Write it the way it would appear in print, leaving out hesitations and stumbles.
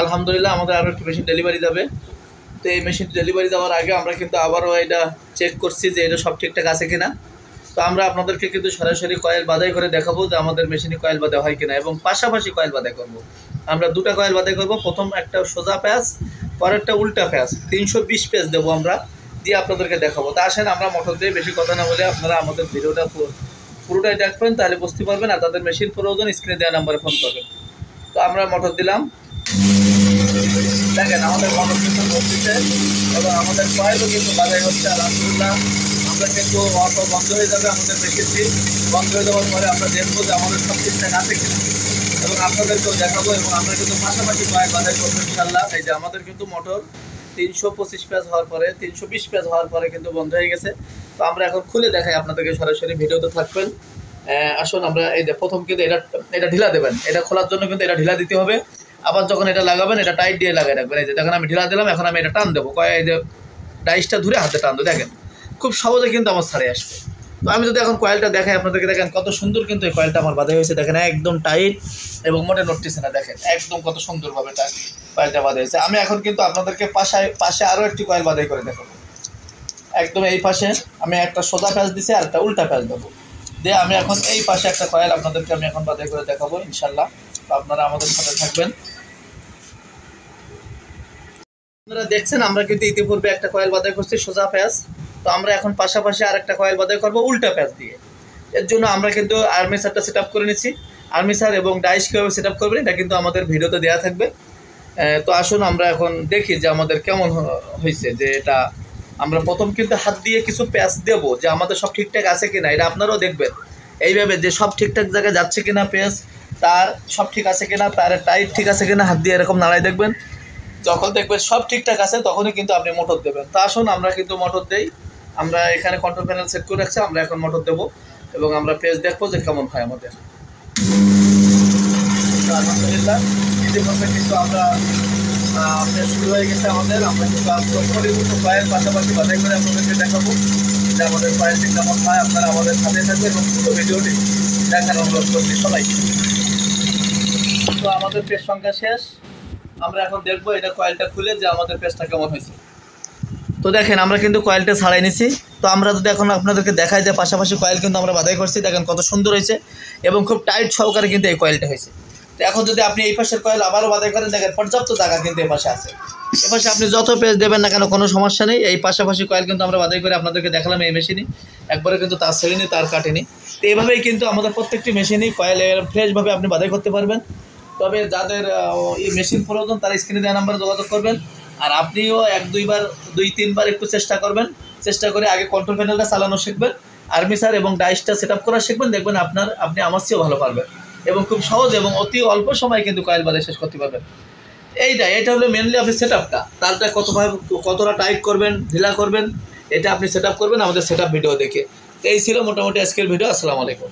আলহামদুলিল্লাহ আমাদের আরও একটি মেশিন ডেলিভারি যাবে। তো এই মেশিন ডেলিভারি দেওয়ার আগে আমরা কিন্তু আবারও এটা চেক করছি যে এটা সব ঠিকঠাক আছে কিনা। তো আমরা আপনাদেরকে কিন্তু সরাসরি কয়েল বাদাই করে দেখাবো যে আমাদের মেশিনে কয়েল বাদাই হয় কিনা, এবং পাশাপাশি কয়েল বাদাই করব। আমরা দুটা কয়েল বাদাই করব, প্রথম একটা সোজা প্যাচ, পরেরটা উল্টা প্যাচ, 320 পেজ দেবো আমরা, দিয়ে আপনাদেরকে দেখাবো। তা আসেন আমরা মোটর দিয়ে বেশি কথা না বলে আপনারা আমাদের ভিডিওটা পুরোটাই দেখবেন, তাহলে বুঝতে পারবেন। আর তাদের মেশিন প্রয়োজন স্ক্রিনে দেওয়া নাম্বারে ফোন করবেন। তো আমরা মোটর দিলাম, দেখেন আমাদের মোটর কিন্তু বসতেছে এবং আমাদের কয়েলও কিন্তু বাজাই হচ্ছে আলহামদুলিল্লাহ। আমরা কিন্তু অটো বন্ধ হয়ে যাবে, আমাদের মেশিনটি বন্ধ হয়ে যাওয়ার পরে আমরা দেখবো যে আমাদের সব ঠিকঠাক আছে কিনা, এবং আপনাদেরকেও দেখাবো। এবং আমরা কিন্তু পাশাপাশি কয়েল বাজাই করবো ইনশাল্লাহ। এই যে আমাদের কিন্তু মোটর 325 পেজ হওয়ার পরে, 320 পেজ হওয়ার পরে কিন্তু বন্ধ হয়ে গেছে। তো আমরা এখন খুলে দেখাই আপনাদেরকে, সরাসরি ভিডিওতে থাকবেন। আসুন আমরা এই যে প্রথম কিন্তু এটা ঢিলা দেবেন, এটা খোলার জন্য কিন্তু এটা ঢিলা দিতে হবে। আবার যখন এটা লাগাবেন এটা টাইট দিয়ে লাগাই রাখবেন। এই যে দেখেন আমি ঢিলা দিলাম, এখন আমি এটা টান দেবো, এই যে ডাইসটা ধরে হাতে টান দেবো। দেখেন খুব সহজে কিন্তু আমার ছাড়ে আসবে। তো আমি যদি এখন কয়েলটা দেখাই আপনাদেরকে, দেখেন কত সুন্দর কিন্তু এই কয়েলটা আমার বাঁধা হয়েছে। দেখেন একদম টাইট এবং মোটে নড়তেছে না। দেখেন একদম কত সুন্দরভাবে কয়েলটা বাঁধা হয়েছে। আমি এখন কিন্তু আপনাদেরকে পাশে আরও একটি কয়েল বাঁধাই করে দেখাবো। একদম এই পাশে আমি একটা সোজা প্যাচ দিছি আর একটা উল্টা প্যাচ দেবো, দিয়ে আমি এখন এই পাশে একটা কয়েল আপনাদেরকে আমি এখন বাঁধাই করে দেখাবো ইনশাল্লাহ। তো আপনারা আমাদের সাথে থাকবেন। আপনারা দেখছেন আমরা কিন্তু ইতিপূর্বে একটা কয়েল বাঁধাই করছি সোজা প্যাচ। তো আমরা এখন পাশাপাশি আরেকটা কয়েল বাঁধাই করবো উল্টা প্যাচ দিয়ে। এর জন্য আমরা কিন্তু আর্মেচারটা সেট আপ করে নিচ্ছি। আর্মেচার এবং ডাইস কীভাবে সেট আপ করবেন এটা কিন্তু আমাদের ভিডিওতে দেওয়া থাকবে। তো আসুন আমরা এখন দেখি যে আমাদের কেমন হয়েছে। যে এটা আমরা প্রথম কিন্তু হাত দিয়ে কিছু প্যাচ দেবো যে আমাদের সব ঠিকঠাক আছে কিনা, এটা আপনারাও দেখবেন এইভাবে যে সব ঠিকঠাক জায়গায় যাচ্ছে কিনা, প্যাচ তার সব ঠিক আছে কিনা, তার টাইট ঠিক আছে কিনা, হাত দিয়ে এরকম নাড়াই দেখবেন। যখন দেখবেন সব ঠিকঠাক আছে তখনই কিন্তু আপনি মোটর দেবেন। তো আসুন আমরা কিন্তু মোটর দেই। আমরা এখানে কন্ট্রোল প্যানেল সেট করে রাখছি, আমরা এখন মোটর দেবো এবং আমরা পেজ দেখবো যে কেমন হয় আমাদের। আলহামদুলিল্লাহ ইতিমধ্যে কিন্তু আমরা শুরু হয়ে গেছে আমাদের। আমরা কিন্তু পরিবর্তন কয়েল পাশাপাশি বাধাই করে আপনাদেরকে দেখাবো যে আমাদের কয়েলটি কেমন হয়। আপনারা আমাদের সাথে থাকবেন এবং পুরো ভিডিওটি দেখার অনুরোধ করছি সবাই। তো আমাদের পেজ সংখ্যা শেষ। আমরা এখন দেখবো এটা কয়েলটা খুলে যে আমাদের পেজটা কেমন হয়েছে। তো দেখেন আমরা কিন্তু কয়েলটা ছাড়াই নিছি। তো আমরা যদি এখন আপনাদেরকে দেখাই যে পাশাপাশি কয়েল কিন্তু আমরা বাধাই করছি, দেখেন কত সুন্দর হয়েছে এবং খুব টাইট সহকারে কিন্তু এই কয়েলটা হয়েছে। তো এখন যদি আপনি এই পাশের কয়েল আবারও বাধাই করেন, দেখেন পর্যাপ্ত জায়গা কিন্তু এই পাশে আছে। এ পাশে আপনি যত পেজ দেবেন না কেন কোনো সমস্যা নেই। এই পাশাপাশি কয়েল কিন্তু আমরা বাধাই করে আপনাদেরকে দেখালাম এই মেশিনে, একবারে কিন্তু তার ছেড়েনি, তার কাটেনি। তো এইভাবেই কিন্তু আমাদের প্রত্যেকটি মেশিনই কয়েল ফ্রেশভাবে আপনি বাধাই করতে পারবেন। তবে যাদের এই মেশিন প্রয়োজন তারা স্ক্রিনে দেওয়া নাম্বারে যোগাযোগ করবেন। আর আপনিও 2-3বার একটু চেষ্টা করবেন, চেষ্টা করে আগে কন্ট্রোল প্যানেলটা চালানো শিখবেন, আর্মেচার এবং ডাইসটা সেট আপ করা শিখবেন। দেখবেন আপনি আমার চেয়েও ভালো পারবেন এবং খুব সহজ এবং অতি অল্প সময় কিন্তু কয়েল বাধাই শেষ করতে পারবেন। এটা হলো মেনলি আপনি সেট আপটা, তারটা কতটা টাইট করবেন, ঢিলা করবেন, এটা আপনি সেট আপ করবেন আমাদের সেট আপ ভিডিও দেখে। এই ছিল মোটামুটি আজকের ভিডিও। আসসালামু আলাইকুম।